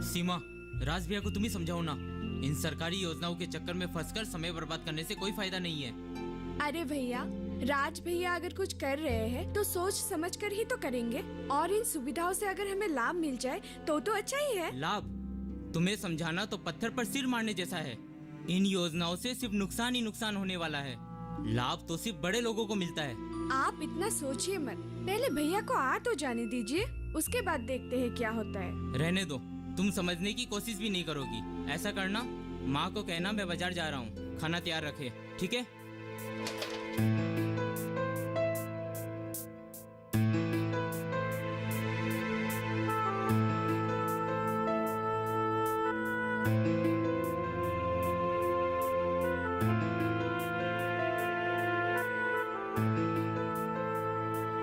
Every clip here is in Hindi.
सीमा, राज भैया को तुम ही समझाओ ना। इन सरकारी योजनाओं के चक्कर में फंसकर समय बर्बाद करने से कोई फायदा नहीं है। अरे भैया, राज भैया अगर कुछ कर रहे हैं तो सोच समझ कर ही तो करेंगे, और इन सुविधाओं से अगर हमें लाभ मिल जाए तो अच्छा ही है। लाभ? तुम्हें समझाना तो पत्थर पर सिर मारने जैसा है। इन योजनाओं से सिर्फ नुकसान ही नुकसान होने वाला है। लाभ तो सिर्फ बड़े लोगों को मिलता है। आप इतना सोचिए मत, पहले भैया को आ तो जाने दीजिए, उसके बाद देखते हैं क्या होता है। रहने दो, तुम समझने की कोशिश भी नहीं करोगी। ऐसा करना, माँ को कहना मैं बाजार जा रहा हूँ, खाना तैयार रखे, ठीक है?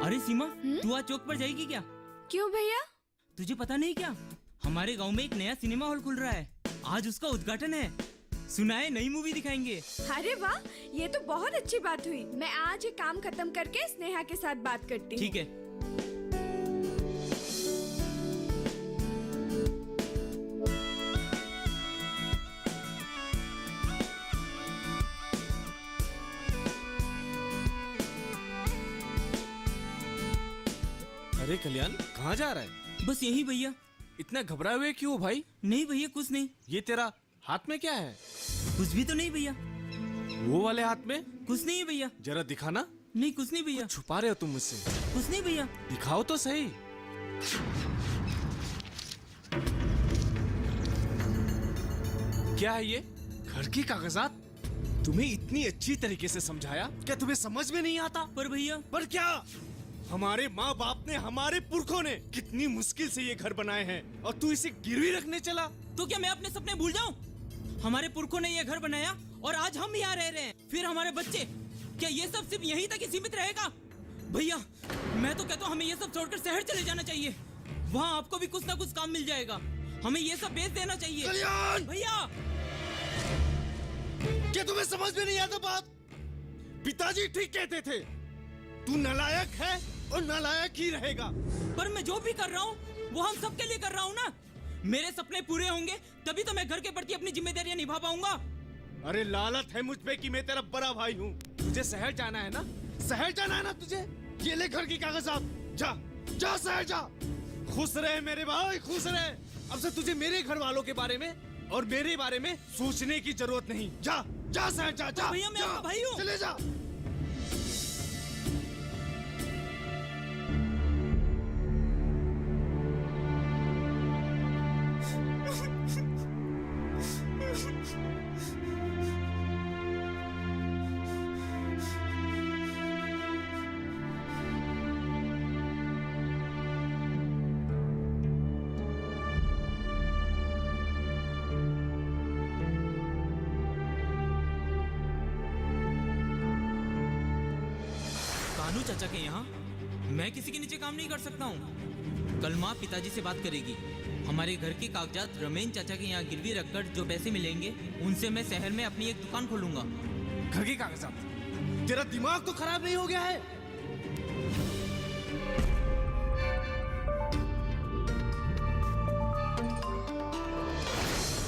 अरे सीमा, तू आज चौक पर जाएगी क्या? क्यों भैया? तुझे पता नहीं क्या, हमारे गांव में एक नया सिनेमा हॉल खुल रहा है। आज उसका उद्घाटन है। सुना है नई मूवी दिखाएंगे। अरे वाह, ये तो बहुत अच्छी बात हुई। मैं आज ये काम खत्म करके स्नेहा के साथ बात करती हूँ। ठीक है। अरे कल्याण, कहाँ जा रहा है? बस यही भैया। इतना घबराए हुए क्यों भाई? नहीं भैया, कुछ नहीं। ये तेरा हाथ में क्या है? कुछ भी तो नहीं भैया। वो वाले हाथ में? कुछ नहीं है भैया। जरा दिखाना। नहीं, कुछ नहीं भैया। छुपा रहे हो तुम मुझसे? कुछ नहीं भैया। दिखाओ तो सही। क्या है ये? घर के कागजात? तुम्हें इतनी अच्छी तरीके से समझाया, क्या तुम्हें समझ में नहीं आता? पर भैया। पर क्या? हमारे माँ बाप ने, हमारे पुरखों ने कितनी मुश्किल से ये घर बनाए हैं, और तू इसे गिरवी रखने चला? तो क्या मैं अपने सपने भूल जाऊं? हमारे पुरखों ने ये घर बनाया और आज हम यहाँ रह रहे हैं। फिर हमारे बच्चे, क्या ये सब सिर्फ यहीं तक ही सीमित रहेगा? भैया, मैं तो कहता हूँ हमें ये सब छोड़कर शहर चले जाना चाहिए। वहाँ आपको भी कुछ ना कुछ काम मिल जाएगा। हमें ये सब बेच देना चाहिए। कल्याण! भैया, क्या तुम्हें समझ में नहीं आता बात? पिताजी ठीक कहते थे, तू नालायक है और नालायक ही रहेगा। पर मैं जो भी कर रहा हूँ वो हम सबके लिए कर रहा हूँ ना। मेरे सपने पूरे होंगे तभी तो मैं घर के प्रति अपनी जिम्मेदारियां निभा पाऊंगा। अरे लालच है मुझ पे कि मैं तेरा बड़ा भाई हूँ। तुझे शहर जाना है ना? शहर जाना है ना तुझे? ये ले घर की कागजात, जा जा शहर जा। खुश रहे मेरे भाई, खुश रहे। अब से तुझे मेरे घर वालों के बारे में और मेरे बारे में सोचने की जरूरत नहीं। जा जा शहर जा, जा। भैया, मैं आपका भाई हूँ। चले जा। कानू चाचा के यहाँ मैं किसी के नीचे काम नहीं कर सकता हूँ। कल माँ पिताजी से बात करेगी। हमारे घर के कागजात रमेन चाचा के यहाँ गिरवी रखकर जो पैसे मिलेंगे उनसे मैं शहर में अपनी एक दुकान खोलूंगा। घर के कागजात? तेरा दिमाग तो खराब नहीं हो गया है?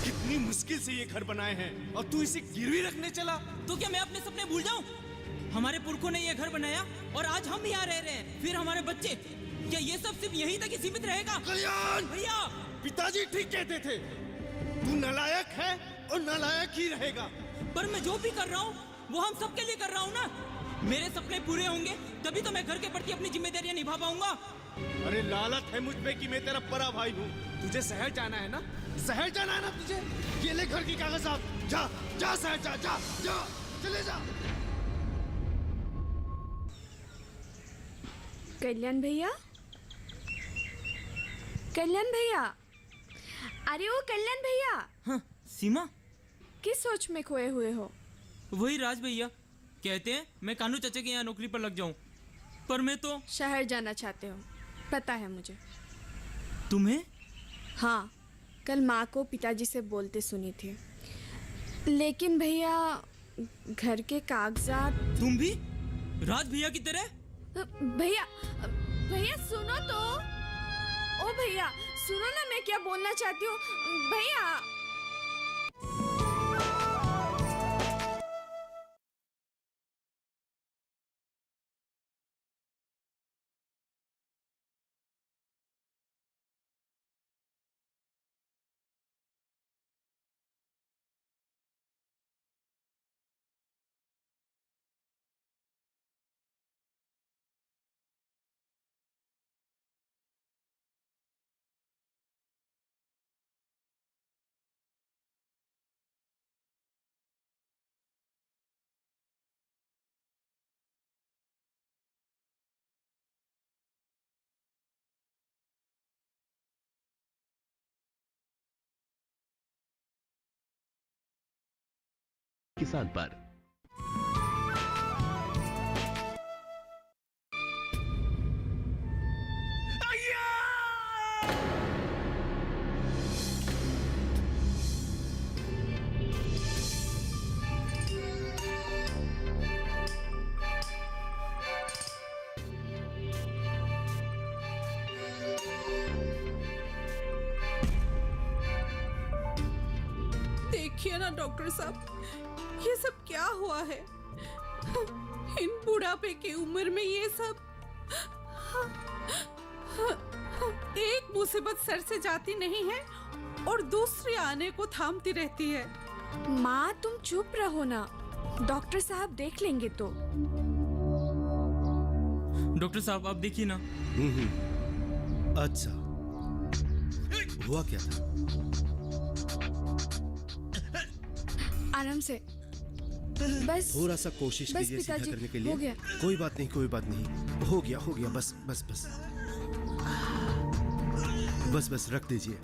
कितनी मुश्किल से ये घर बनाए हैं और तू इसे गिरवी रखने चला? तो क्या मैं अपने सपने भूल जाऊं? हमारे पुरखों ने ये घर बनाया और आज हम यहाँ रह रहे हैं। फिर हमारे बच्चे, क्या ये सब सिर्फ यहीं तक ही सीमित रहेगा? कल्याण! भैया, पिताजी ठीक कहते थे, तू नालायक है और नालायक ही रहेगा। पर मैं जो भी कर रहा हूँ वो हम सबके लिए कर रहा हूँ ना। मेरे सपने पूरे होंगे तभी तो मैं घर के प्रति अपनी जिम्मेदारियां निभा पाऊंगा। अरे लालच है मुझ पे कि मैं तेरा बड़ा भाई हूँ। तुझे शहर जाना है ना? शहर जाना है ना तुझे? ये ले घर की कागजात, जा जा शहर जा, जा जा, चले जा। कल्याण भैया, कल्याण भैया, अरे वो कल्याण भैया। हाँ, सीमा, किस सोच में खोए हुए हो? वही राज भैया कहते हैं मैं कानू चाचा के यहाँ नौकरी पर लग जाऊं, पर मैं तो। शहर जाना चाहते हो, पता है मुझे। तुम्हें? हाँ, कल माँ को पिताजी से बोलते सुनी थी। लेकिन भैया, घर के कागजात। तुम भी राज भैया की तरह? भैया, भैया सुनो तो। ओ भैया सुनो ना मैं क्या बोलना चाहती हूँ भैया। किसान पर देखिए ना डॉक्टर साहब, ये सब क्या हुआ है? इन बुढ़ापे की उम्र में ये सब। एक मुसीबत सर से जाती नहीं है और दूसरी आने को थामती रहती है। माँ तुम चुप रहो ना, डॉक्टर साहब देख लेंगे तो। डॉक्टर साहब आप देखिए ना। अच्छा, हुआ क्या था? आराम से, बस थोड़ा सा कोशिश बस कीजिए सीधा पिताजी, करने के हो लिए। गया। कोई बात नहीं, कोई बात नहीं, हो गया, बस बस बस बस बस रख दीजिए।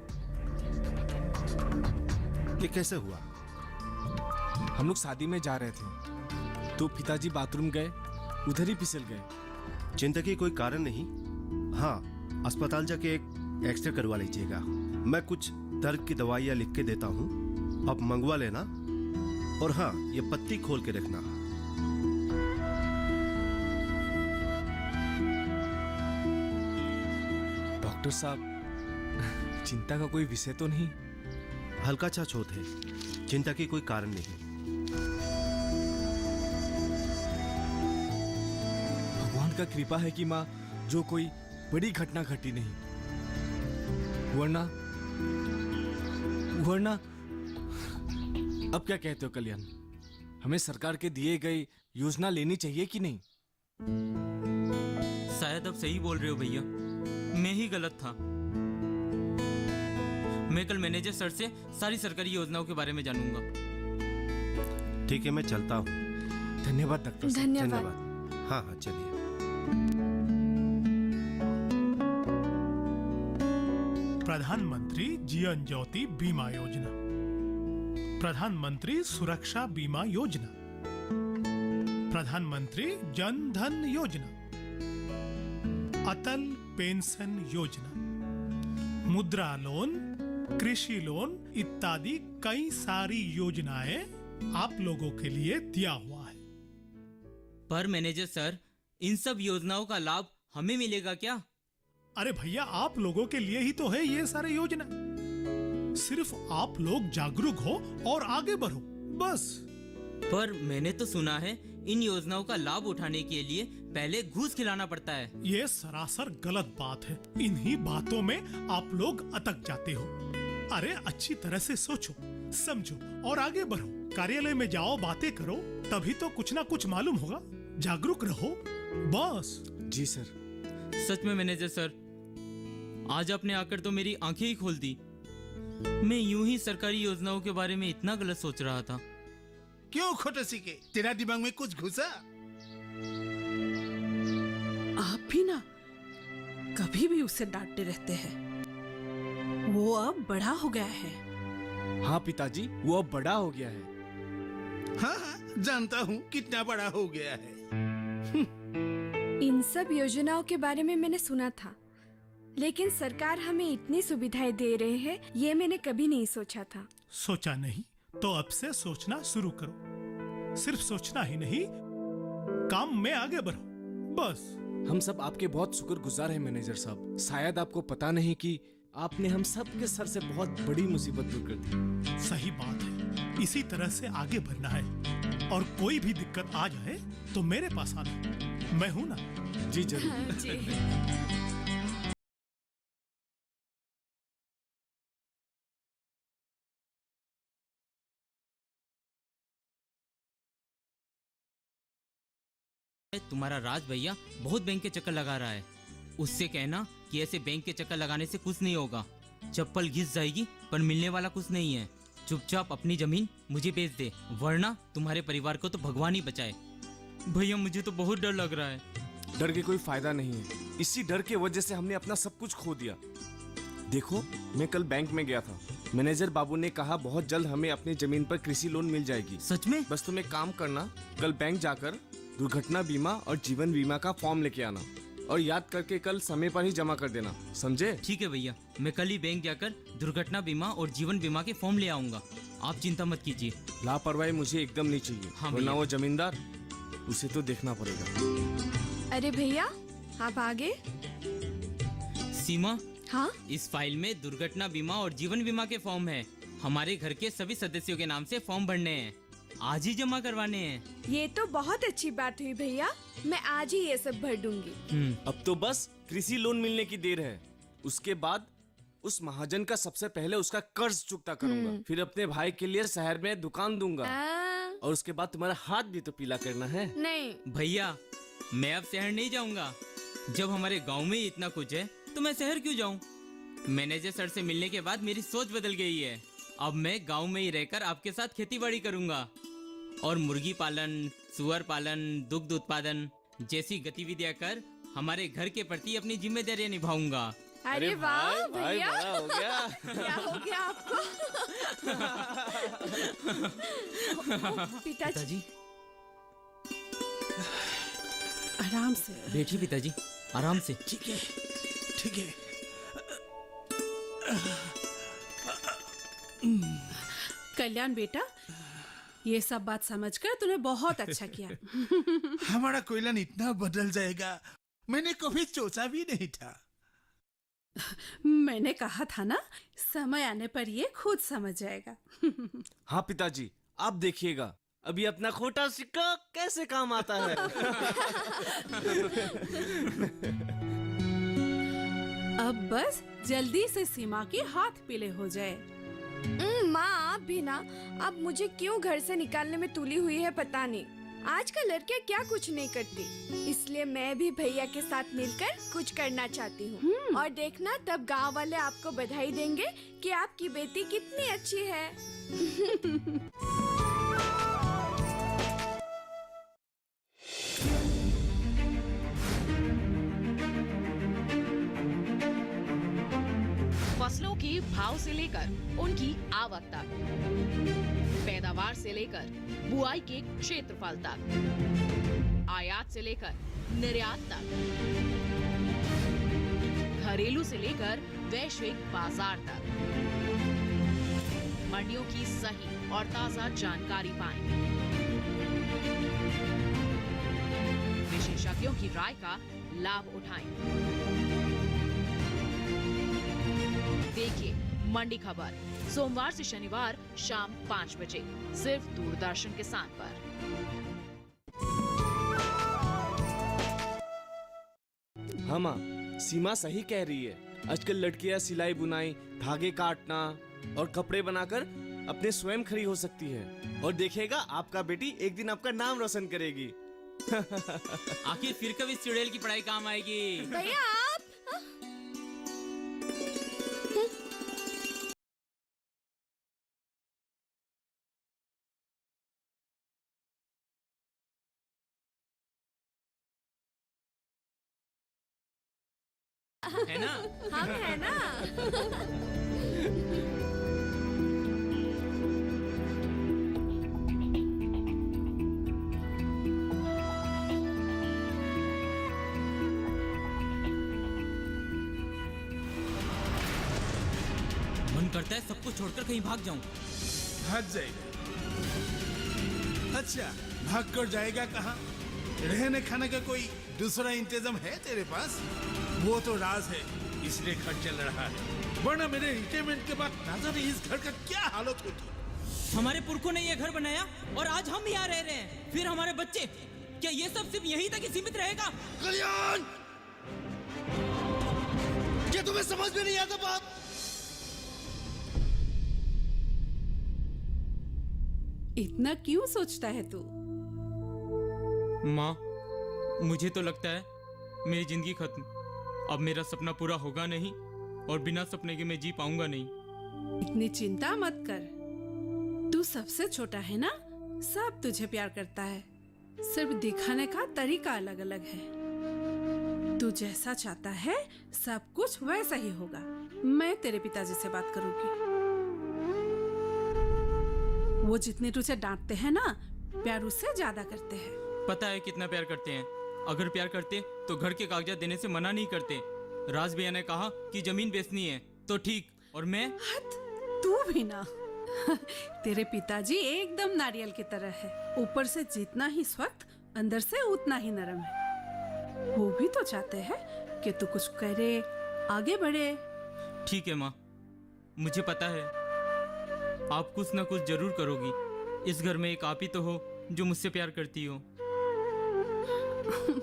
ये कैसे हुआ? हम लोग शादी में जा रहे थे तो पिताजी बाथरूम गए, उधर ही फिसल गए। चिंता की कोई कारण नहीं। हाँ, अस्पताल जाके एक एक्सरे करवा लीजिएगा। मैं कुछ दर्द की दवाइयाँ लिख के देता हूँ, आप मंगवा लेना। और हाँ, ये पत्ती खोल के रखना। डॉक्टर साहब, चिंता का कोई विषय तो नहीं? हल्का सा चोट है, चिंता की कोई कारण नहीं। भगवान का कृपा है कि माँ जो कोई बड़ी घटना घटी नहीं, वरना अब क्या कहते हो कल्याण, हमें सरकार के दिए गए योजना लेनी चाहिए कि नहीं? शायद अब सही बोल रहे हो भैया, मैं ही गलत था। मैं कल मैनेजर सर से सारी सरकारी योजनाओं के बारे में जानूंगा। ठीक है, मैं चलता हूँ। धन्यवाद डॉक्टर साहब। धन्यवाद। हाँ हाँ, चलिए। प्रधानमंत्री जीवन ज्योति बीमा योजना, प्रधानमंत्री सुरक्षा बीमा योजना, प्रधानमंत्री जन धन योजना, अटल पेंशन योजना, मुद्रा लोन, कृषि लोन इत्यादि कई सारी योजनाएं आप लोगों के लिए दिया हुआ है। पर मैनेजर सर, इन सब योजनाओं का लाभ हमें मिलेगा क्या? अरे भैया, आप लोगों के लिए ही तो है ये सारे योजना। सिर्फ आप लोग जागरूक हो और आगे बढ़ो, बस। पर मैंने तो सुना है इन योजनाओं का लाभ उठाने के लिए पहले घूस खिलाना पड़ता है। ये सरासर गलत बात है। इन्हीं बातों में आप लोग अटक जाते हो। अरे अच्छी तरह से सोचो, समझो और आगे बढ़ो। कार्यालय में जाओ, बातें करो, तभी तो कुछ ना कुछ मालूम होगा। जागरूक रहो, बस। जी सर। सच में मैनेजर सर, आज आपने आकर तो मेरी आंखें ही खोल दी। मैं यूं ही सरकारी योजनाओं के बारे में इतना गलत सोच रहा था। क्यों खोटे सीके, तेरा दिमाग में कुछ घुसा? आप भी ना कभी भी उसे डांटते रहते हैं। वो अब बड़ा हो गया है। हाँ पिताजी, वो अब बड़ा हो गया है। हाँ हाँ, जानता हूँ कितना बड़ा हो गया है। इन सब योजनाओं के बारे में मैंने सुना था, लेकिन सरकार हमें इतनी सुविधाएं दे रहे हैं, ये मैंने कभी नहीं सोचा था। सोचा नहीं तो अब से सोचना शुरू करो। सिर्फ सोचना ही नहीं, काम में आगे बढ़ो, बस। हम सब आपके बहुत शुक्रगुजार हैं मैनेजर साहब। शायद आपको पता नहीं कि आपने हम सबके सर से बहुत बड़ी मुसीबत दूर कर दी। सही बात है, इसी तरह से आगे बढ़ना है और कोई भी दिक्कत आ जाए तो मेरे पास आना, मैं हूं ना। जी जरूर। जी। तुम्हारा राज भैया बहुत बैंक के चक्कर लगा रहा है। उससे कहना कि ऐसे बैंक के चक्कर लगाने से कुछ नहीं होगा। चप्पल घिस जाएगी पर मिलने वाला कुछ नहीं है। चुपचाप अपनी जमीन मुझे बेच दे, वरना तुम्हारे परिवार को तो भगवान ही बचाए। भैया मुझे तो बहुत डर लग रहा है। डर के कोई फायदा नहीं है, इसी डर की वजह से हमने अपना सब कुछ खो दिया। देखो, मैं कल बैंक में गया था, मैनेजर बाबू ने कहा बहुत जल्द हमें अपनी जमीन पर कृषि लोन मिल जाएगी। सच में? बस तुम एक काम करना, कल बैंक जाकर दुर्घटना बीमा और जीवन बीमा का फॉर्म लेके आना और याद करके कल समय पर ही जमा कर देना, समझे? ठीक है भैया, मैं कल ही बैंक जाकर दुर्घटना बीमा और जीवन बीमा के फॉर्म ले आऊंगा। आप चिंता मत कीजिए। लापरवाही मुझे एकदम नहीं चाहिए, हाँ वरना भैया। वो जमींदार, उसे तो देखना पड़ेगा। अरे भैया, आप आगे। सीमा, हाँ, इस फाइल में दुर्घटना बीमा और जीवन बीमा के फॉर्म है। हमारे घर के सभी सदस्यों के नाम से फॉर्म भरने हैं, आज ही जमा करवाने हैं। ये तो बहुत अच्छी बात हुई भैया, मैं आज ही ये सब भर दूंगी। अब तो बस कृषि लोन मिलने की देर है। उसके बाद उस महाजन का सबसे पहले उसका कर्ज चुकता करूंगा, फिर अपने भाई के लिए शहर में दुकान दूंगा और उसके बाद तुम्हारा हाथ भी तो पीला करना है। नहीं भैया, मैं अब शहर नहीं जाऊंगा। जब हमारे गांव में ही इतना कुछ है तो मैं शहर क्यों जाऊं? मैनेजर सर से मिलने के बाद मेरी सोच बदल गई है। अब मैं गांव में ही रहकर आपके साथ खेतीबाड़ी करूंगा और मुर्गी पालन, सुअर पालन, दुग्ध उत्पादन जैसी गतिविधियां कर हमारे घर के प्रति अपनी जिम्मेदारियां निभाऊंगा। अरे वाह भाई भैया, बड़ा हो गया। क्या हो गया आपको? पिताजी, पिताजी, आराम से। बैठिए पिताजी, आराम से। ठीक है, ठीक है। कल्याण बेटा, ये सब बात समझकर तूने बहुत अच्छा किया। हमारा कोयलन इतना बदल जाएगा, मैंने कभी सोचा भी नहीं था। मैंने कहा था ना, समय आने पर ये खुद समझ जाएगा। हाँ पिताजी, आप देखिएगा अभी अपना खोटा सिक्का कैसे काम आता है। अब बस जल्दी से सीमा के हाथ पीले हो जाए। माँ आप भी ना, अब मुझे क्यों घर से निकालने में तुली हुई है पता नहीं। आजकल लड़कियाँ क्या कुछ नहीं करती, इसलिए मैं भी भैया के साथ मिलकर कुछ करना चाहती हूँ। और देखना तब गांव वाले आपको बधाई देंगे कि आपकी बेटी कितनी अच्छी है। फसलों के भाव से लेकर उनकी आवक तक, पैदावार से लेकर बुआई के क्षेत्रफल तक, आयात से लेकर निर्यात तक, घरेलू से लेकर वैश्विक बाजार तक, मंडियों की सही और ताजा जानकारी पाएं। विशेषज्ञों की राय का लाभ उठाएं। देखिए मंडी खबर सोमवार से शनिवार शाम 5 बजे सिर्फ दूरदर्शन किसान पर। हाँ माँ, सीमा सही कह रही है। आजकल लड़कियां सिलाई बुनाई, धागे काटना और कपड़े बनाकर अपने स्वयं खड़ी हो सकती है। और देखिएगा आपका बेटी एक दिन आपका नाम रोशन करेगी। आखिर फिर कब इस चुड़ैल की पढ़ाई काम आएगी? भैया आप है ना? हम है ना। मन करता है सब कुछ छोड़कर कहीं भाग जाऊं। भाग जाएगा। अच्छा, भाग कर जाएगा कहाँ? रहने खाने का कोई दूसरा इंतजाम है तेरे पास? वो तो राज है, इसलिए खर्च चल रहा है। वरना मेरे रिटायरमेंट के बाद ना जाने इस घर का क्या हालत होती। हमारे पुरखों ने ये घर बनाया और आज हम यहाँ रह रहे हैं, फिर हमारे बच्चे, क्या ये सब सिर्फ यहीं तक ही सीमित रहेगा? कल्याण, क्या तुम्हें समझ में नहीं आता बात? इतना क्यों सोचता है तू? माँ, मुझे तो लगता है मेरी जिंदगी खत्म। अब मेरा सपना पूरा होगा नहीं और बिना सपने के मैं जी पाऊंगा नहीं। इतनी चिंता मत कर, तू सबसे छोटा है ना, सब तुझे प्यार करता है, सिर्फ दिखाने का तरीका अलग अलग है। तू जैसा चाहता है सब कुछ वैसा ही होगा। मैं तेरे पिताजी से बात करूंगी। वो जितने तुझे डांटते हैं ना, प्यार उससे ज्यादा करते हैं। पता है कितना प्यार करते हैं। अगर प्यार करते तो घर के कागजात देने से मना नहीं करते। राज भैया ने कहा कि जमीन बेचनी है तो ठीक, और मैं तू भी ना। तेरे पिताजी एकदम नारियल की तरह है, ऊपर से जितना ही सख्त, अंदर से उतना ही नरम है। वो भी तो चाहते हैं कि तू कुछ करे, आगे बढ़े। ठीक है माँ, मुझे पता है आप कुछ ना कुछ जरूर करोगी। इस घर में एक आप ही तो हो जो मुझसे प्यार करती हो।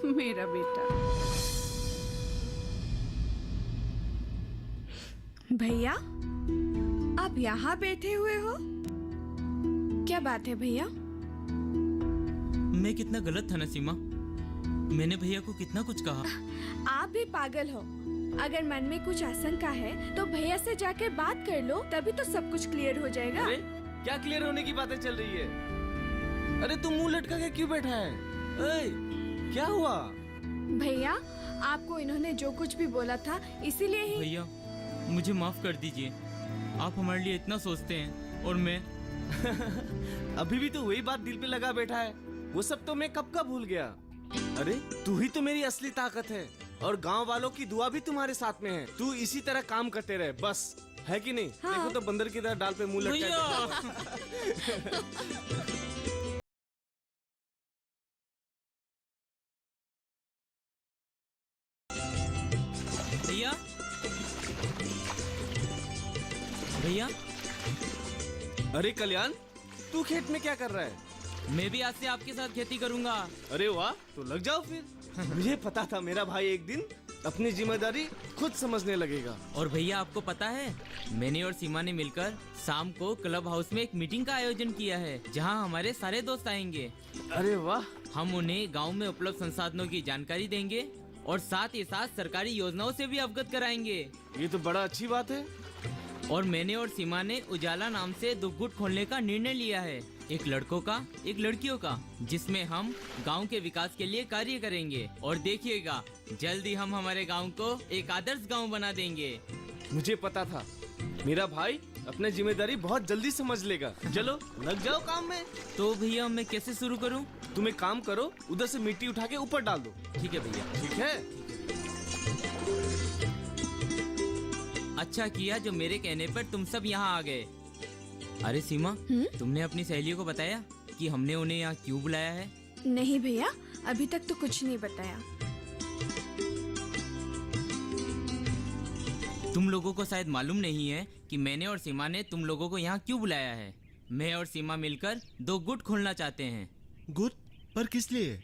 मेरा बेटा। भैया, आप यहाँ बैठे हुए हो? क्या बात है भैया? मैं कितना गलत था ना सीमा, मैंने भैया को कितना कुछ कहा। आप भी पागल हो। अगर मन में कुछ आशंका है तो भैया से जाकर बात कर लो, तभी तो सब कुछ क्लियर हो जाएगा। अरे क्या क्लियर होने की बातें चल रही है? अरे तुम मुंह लटका के क्यों बैठा है? क्या हुआ? भैया, आपको इन्होंने जो कुछ भी बोला था इसीलिए ही। भैया मुझे माफ कर दीजिए, आप हमारे लिए इतना सोचते हैं और मैं अभी भी तो वही बात दिल पे लगा बैठा है। वो सब तो मैं कब का भूल गया। अरे तू ही तो मेरी असली ताकत है और गांव वालों की दुआ भी तुम्हारे साथ में है। तू इसी तरह काम करते रहे बस, है कि नहीं? हाँ। देखो तो बंदर की तरह डाल पे मुंह लटका भैया भैया भैया, अरे कल्याण, तू खेत में क्या कर रहा है? मैं भी आज से आपके साथ खेती करूंगा। अरे वाह, तो लग जाओ फिर। मुझे पता था मेरा भाई एक दिन अपनी जिम्मेदारी खुद समझने लगेगा। और भैया आपको पता है, मैंने और सीमा ने मिलकर शाम को क्लब हाउस में एक मीटिंग का आयोजन किया है, जहां हमारे सारे दोस्त आएंगे। अरे वाह, हम उन्हें गांव में उपलब्ध संसाधनों की जानकारी देंगे और साथ ही साथ सरकारी योजनाओं से भी अवगत कराएंगे। ये तो बड़ा अच्छी बात है। और मैंने और सीमा ने उजाला नाम से 2 गुट खोलने का निर्णय लिया है, एक लड़कों का एक लड़कियों का, जिसमें हम गांव के विकास के लिए कार्य करेंगे। और देखिएगा, जल्दी हम हमारे गांव को एक आदर्श गांव बना देंगे। मुझे पता था मेरा भाई अपनी जिम्मेदारी बहुत जल्दी समझ लेगा। चलो लग जाओ काम में। तो भैया मैं कैसे शुरू करूं? तुम एक काम करो, उधर से मिट्टी उठा के ऊपर डाल दो। ठीक है भैया। ठीक है? अच्छा किया जो मेरे कहने पर तुम सब यहाँ आ गए। अरे सीमा, तुमने अपनी सहेलियों को बताया कि हमने उन्हें यहाँ क्यों बुलाया है? नहीं भैया, अभी तक तो कुछ नहीं बताया। तुम लोगों को शायद मालूम नहीं है कि मैंने और सीमा ने तुम लोगों को यहाँ क्यों बुलाया है। मैं और सीमा मिलकर 2 गुट खोलना चाहते हैं। गुड, पर किस लिए?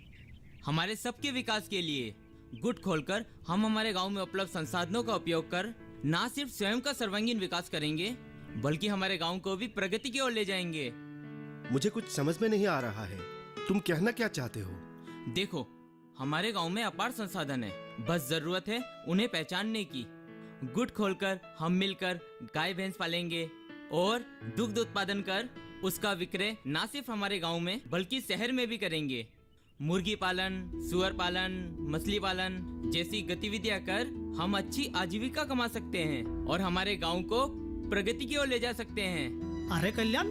हमारे सबके विकास के लिए। गुट खोलकर हम हमारे गांव में उपलब्ध संसाधनों का उपयोग कर न सिर्फ स्वयं का सर्वांगीण विकास करेंगे, बल्कि हमारे गांव को भी प्रगति की ओर ले जाएंगे। मुझे कुछ समझ में नहीं आ रहा है, तुम कहना क्या चाहते हो? देखो, हमारे गांव में अपार संसाधन है, बस जरूरत है उन्हें पहचानने की। गुट खोलकर हम मिलकर गाय भैंस पालेंगे और दुग्ध उत्पादन कर उसका विक्रय न सिर्फ हमारे गांव में बल्कि शहर में भी करेंगे। मुर्गी पालन, सुअर पालन, मछली पालन जैसी गतिविधियां कर हम अच्छी आजीविका कमा सकते हैं और हमारे गांव को प्रगति की ओर ले जा सकते हैं। अरे कल्याण,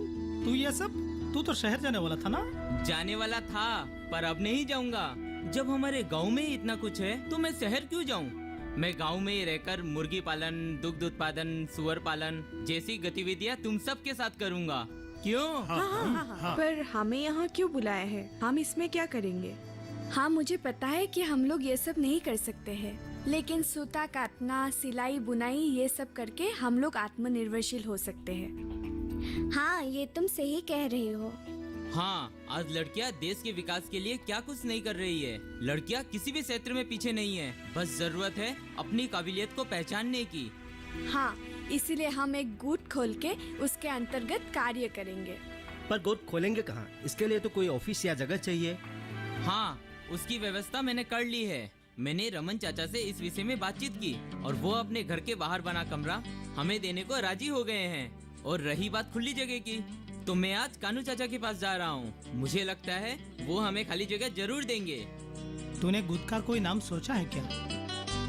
तू तो शहर जाने वाला था ना? जाने वाला था, पर अब नहीं जाऊंगा। जब हमारे गांव में ही इतना कुछ है तो मैं शहर क्यों जाऊं? मैं गांव में ही रहकर मुर्गी पालन, दुग्ध उत्पादन, सुअर पालन जैसी गतिविधियां तुम सबके साथ करूंगा। क्यों? पर हमें यहाँ क्यों बुलाया है? हम इसमें क्या करेंगे? हाँ, मुझे पता है कि हम लोग ये सब नहीं कर सकते हैं, लेकिन सूता काटना, सिलाई बुनाई ये सब करके हम लोग आत्मनिर्भरशील हो सकते हैं। हाँ, ये तुम सही कह रहे हो। हाँ, आज लड़कियां देश के विकास के लिए क्या कुछ नहीं कर रही है। लड़कियां किसी भी क्षेत्र में पीछे नहीं है, बस जरूरत है अपनी काबिलियत को पहचानने की। हाँ, इसीलिए हम एक गुट खोल के उसके अंतर्गत कार्य करेंगे। पर गुट खोलेंगे कहाँ? इसके लिए तो कोई ऑफिस या जगह चाहिए। हाँ, उसकी व्यवस्था मैंने कर ली है। मैंने रमन चाचा से इस विषय में बातचीत की और वो अपने घर के बाहर बना कमरा हमें देने को राजी हो गए हैं। और रही बात खुली जगह की, तो मैं आज कानू चाचा के पास जा रहा हूँ। मुझे लगता है वो हमें खाली जगह जरूर देंगे। तूने गुट का कोई नाम सोचा है क्या?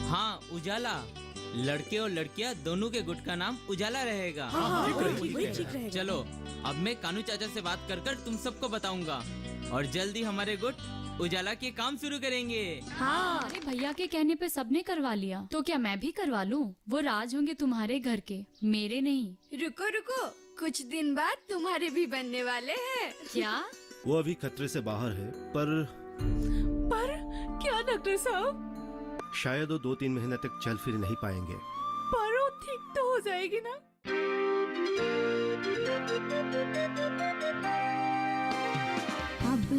हाँ, उजाला। लड़के और लड़कियाँ दोनों के गुट का नाम उजाला रहेगा। वही ठीक रहेगा। चलो, अब मैं कानू चाचा से बात कर तुम सबको बताऊंगा और जल्दी हमारे गुट उजाला के काम शुरू करेंगे। हाँ, अरे भैया के कहने पे सबने करवा लिया, तो क्या मैं भी करवा लूं? वो राज होंगे तुम्हारे घर के, मेरे नहीं। रुको रुको, कुछ दिन बाद तुम्हारे भी बनने वाले हैं। क्या? वो अभी खतरे से बाहर है, पर क्या डॉक्टर साहब? शायद वो 2-3 महीने तक चल फिर नहीं पाएंगे। पर वो ठीक तो हो जाएगी ना? अब